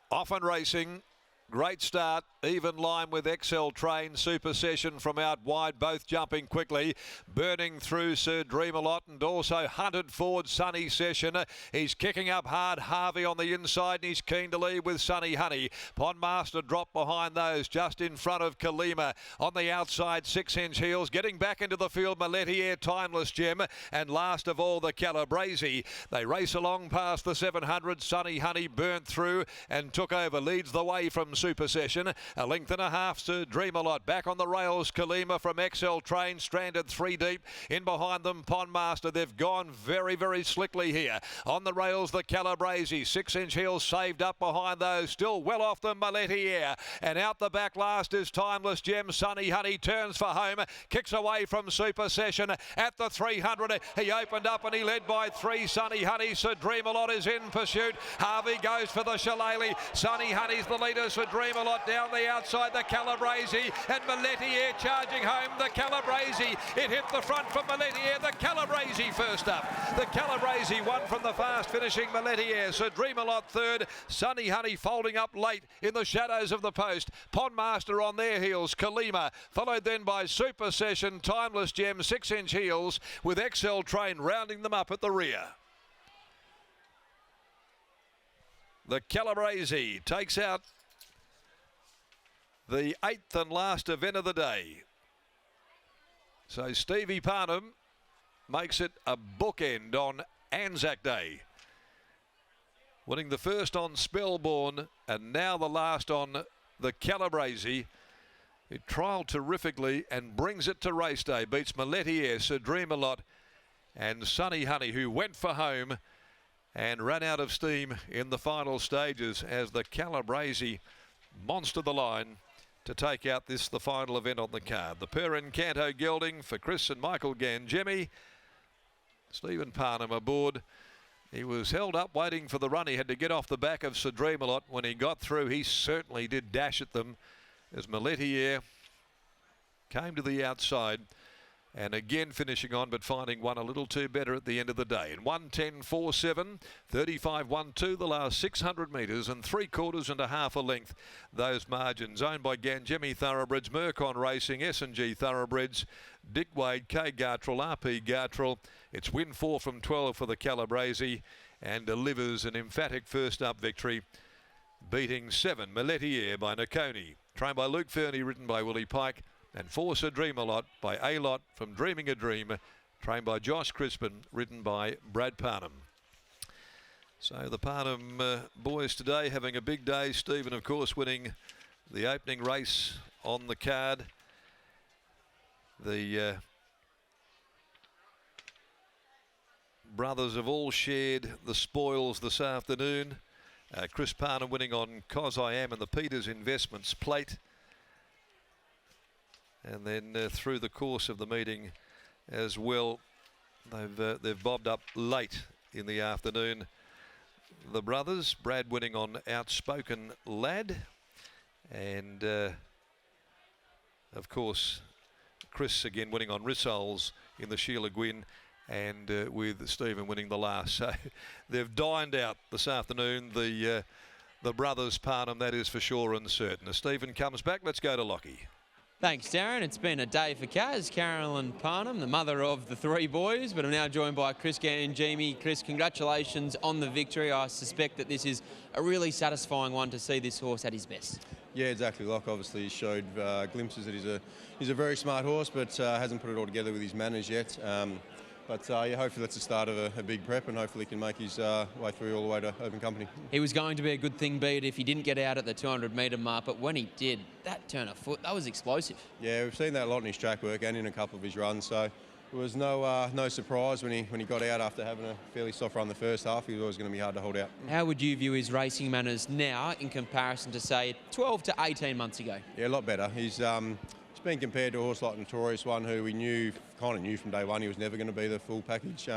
Often racing. Great start, even line with Excel Train, Super Session from out wide, both jumping quickly, burning through Sir Dream-A-Lot and also hunted forward Sunny Session. He's kicking up hard, Harvey on the inside, and he's keen to lead with Sunny Honey. Pondmaster dropped behind those, just in front of Kalima. On the outside, 6-inch heels, getting back into the field, Maletti Air, Timeless Gem, and last of all, the Calabrese. They race along past the 700, Sunny Honey burnt through and took over, leads the way from Super Session. A length and a half to Dream-A-Lot. Back on the rails, Kalima from Excel Train, stranded 3 deep. In behind them, Pondmaster. They've gone very, very slickly here. On the rails, the Calabrese. 6-inch heels saved up behind those. Still well off them, Maletti Air. And out the back last is Timeless Gem. Sunny Honey turns for home. Kicks away from Super Session at the 300. He opened up and he led by 3. Sunny Honey. Sir Dream-A-Lot is in pursuit. Harvey goes for the Shillelagh. Sunny Honey's the leader. Sir Dream-A-Lot down the outside, the Calabrese, and Maletti Air charging home, the Calabrese. It hit the front from Maletti Air, the Calabrese first up. The Calabrese won from the fast finishing Maletti Air. Sir Dream-A-Lot third, Sunny Honey folding up late in the shadows of the post. Pondmaster on their heels, Kalima, followed then by Super Session, Timeless Gem, 6-inch heels, with Excel Train rounding them up at the rear. The Calabrese takes out the 8th and last event of the day. So Steven Parnham makes it a bookend on Anzac Day, winning the first on Spellborn and now the last on the Calabrese. It trialled terrifically and brings it to race day. Beats Maletti Air, Sir Dream-A-Lot and Sunny Honey, who went for home and ran out of steam in the final stages as the Calabrese monstered the line to take out this, the final event on the card. The Per Encanto gelding for Chris and Michael Ganjimmy. Steven Parnham aboard. He was held up waiting for the run. He had to get off the back of Sir Dream-A-Lot. When he got through, he certainly did dash at them as Maletti Air came to the outside and again finishing on, but finding one a little too better at the end of the day. In 1:10.47, 35.12 the last 600 metres and 3/4 a length. Those margins owned by Ganjimmy Thoroughbreds, Mercon Racing, S&G Thoroughbreds, Dick Wade, K Gartrell, RP Gartrell. It's win 4 from 12 for the Calabrese and delivers an emphatic first up victory, beating 7 Maletti Air by Nakoni. Trained by Luke Fernie, written by Willie Pike. And 4 Sir Dream-A-Lot by A-Lot from Dreaming a Dream, trained by Josh Crispin, written by Brad Parnham. So the Parnham boys today having a big day. Steven, of course, winning the opening race on the card. The brothers have all shared the spoils this afternoon. Chris Parnham winning on Cos I Am and the Peters Investments plate. And then through the course of the meeting as well, they've bobbed up late in the afternoon. The brothers, Brad winning on Outspoken Lad, and of course Chris again winning on Rissoles in the Sheila Gwyn, and with Steven winning the last. So they've dined out this afternoon, the brothers Parnham, that is for sure and certain. As Steven comes back, let's go to Lockie. Thanks, Darren. It's been a day for Kaz, Carolyn Parnham, the mother of the 3 boys, but I'm now joined by Chris Ganjimmy. Chris, congratulations on the victory. I suspect that this is a really satisfying one to see this horse at his best. Yeah, exactly. Locke obviously showed glimpses that he's a very smart horse, but hasn't put it all together with his manners yet. Yeah, hopefully that's the start of a big prep, and hopefully he can make his way through all the way to Open Company. He was going to be a good thing beat if he didn't get out at the 200-metre mark, but when he did, that turn of foot, that was explosive. Yeah, we've seen that a lot in his track work and in a couple of his runs, so it was no surprise when he got out after having a fairly soft run the first half. He was always going to be hard to hold out. How would you view his racing manners now in comparison to, say, 12 to 18 months ago? Yeah, a lot better. He's been compared to a horse like Notorious One, who we kind of knew from day one he was never going to be the full package.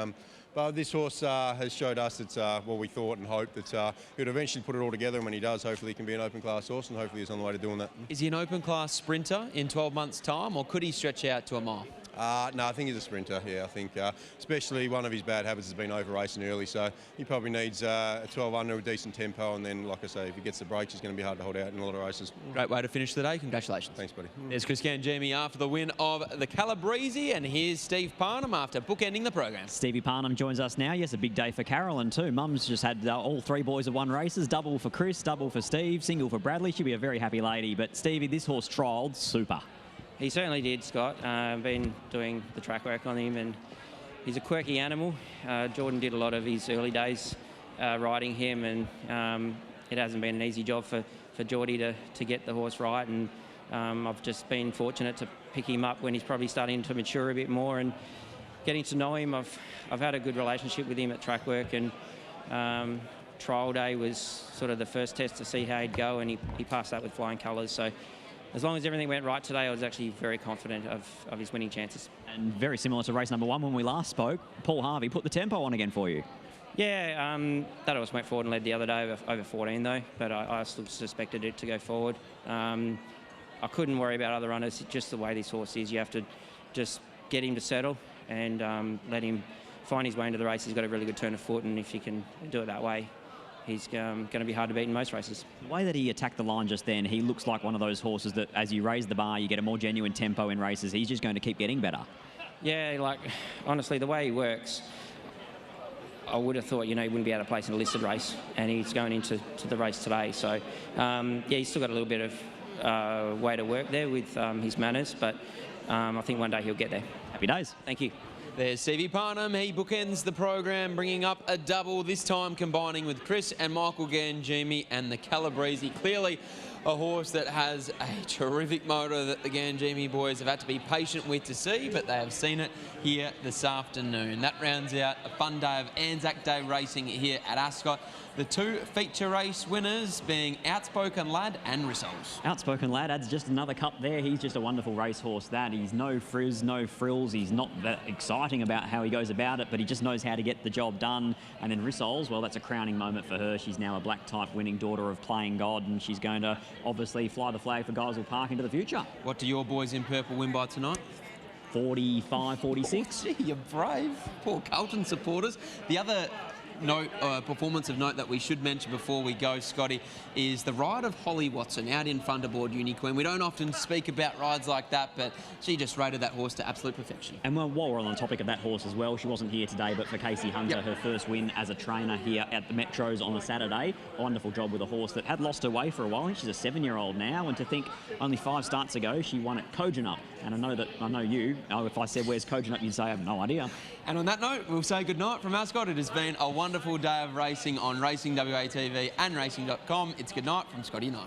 But this horse has showed us that what we thought and hoped that he would eventually put it all together, and when he does, hopefully he can be an open class horse, and hopefully he's on the way to doing that. Is he an open class sprinter in 12 months' time, or could he stretch out to a mile? No, I think he's a sprinter. Yeah, I think especially one of his bad habits has been over racing early, so he probably needs a 12 under, a decent tempo, and then, like I say, if he gets the breaks, he's going to be hard to hold out in a lot of races. Great way to finish the day. Congratulations. Thanks, buddy. There's Chris Ganjimmy after the win of the Calabrese, and here's Steve Parnham after bookending the program. Stevie Parnham joins us now. Yes, a big day for Carolyn too. Mum's just had all three boys have won races. Double for Chris, double for Steve, single for Bradley. She'll be a very happy lady. But Stevie, this horse trialled super. He certainly did, Scott. Been doing the track work on him, and he's a quirky animal. Jordan did a lot of his early days riding him, and it hasn't been an easy job for Geordie to get the horse right. And I've just been fortunate to pick him up when he's probably starting to mature a bit more and getting to know him. I've had a good relationship with him at track work, and trial day was sort of the first test to see how he'd go, and he passed that with flying colours. So as long as everything went right today, I was actually very confident of his winning chances. And very similar to race number one when we last spoke, Paul Harvey put the tempo on again for you. Yeah, that horse went forward and led the other day over 14 though, but I still suspected it to go forward. I couldn't worry about other runners, just the way this horse is. You have to just get him to settle and let him find his way into the race. He's got a really good turn of foot, and if he can do it that way, he's going to be hard to beat in most races. The way that he attacked the line just then, he looks like one of those horses that as you raise the bar, you get a more genuine tempo in races. He's just going to keep getting better. Yeah, like, honestly, the way he works, I would have thought, he wouldn't be able to place in a listed race, and he's going into the race today. So, yeah, he's still got a little bit of way to work there with his manners, but I think one day he'll get there. Happy days. Thank you. There's Stevie Parnham. He bookends the program, bringing up a double, this time combining with Chris and Michael Ganjimmy and the Calabrese. Clearly a horse that has a terrific motor that the Ganjimmy boys have had to be patient with to see, but they have seen it here this afternoon. That rounds out a fun day of Anzac Day racing here at Ascot. The two feature race winners being Outspoken Lad and Rissoles. Outspoken Lad adds just another cup there. He's just a wonderful racehorse, that. He's no frizz, no frills. He's not that exciting about how he goes about it, but he just knows how to get the job done. And then Rissoles, well, that's a crowning moment for her. She's now a black type winning daughter of Playing God, and she's going to obviously fly the flag for Geisel Park into the future. What do your boys in purple win by tonight? 45, 46. Gee, you're brave. Poor Carlton supporters. The other performance of note that we should mention before we go, Scotty, is the ride of Holly Watson out in Thunderbird Uni Queen. We don't often speak about rides like that, but she just rated that horse to absolute perfection. And while we're on the topic of that horse as well, she wasn't here today, but for Casey Hunter, her first win as a trainer here at the Metros on a Saturday. A wonderful job with a horse that had lost her way for a while. She's a 7-year-old now, and to think only 5 starts ago she won at Kojonup. And I know you, if I said where's Kojonup, you'd say I have no idea. And on that note, we'll say goodnight from Ascot. It has been a wonderful day of racing on Racing WA TV and racing.com. It's goodnight from Scotty and I.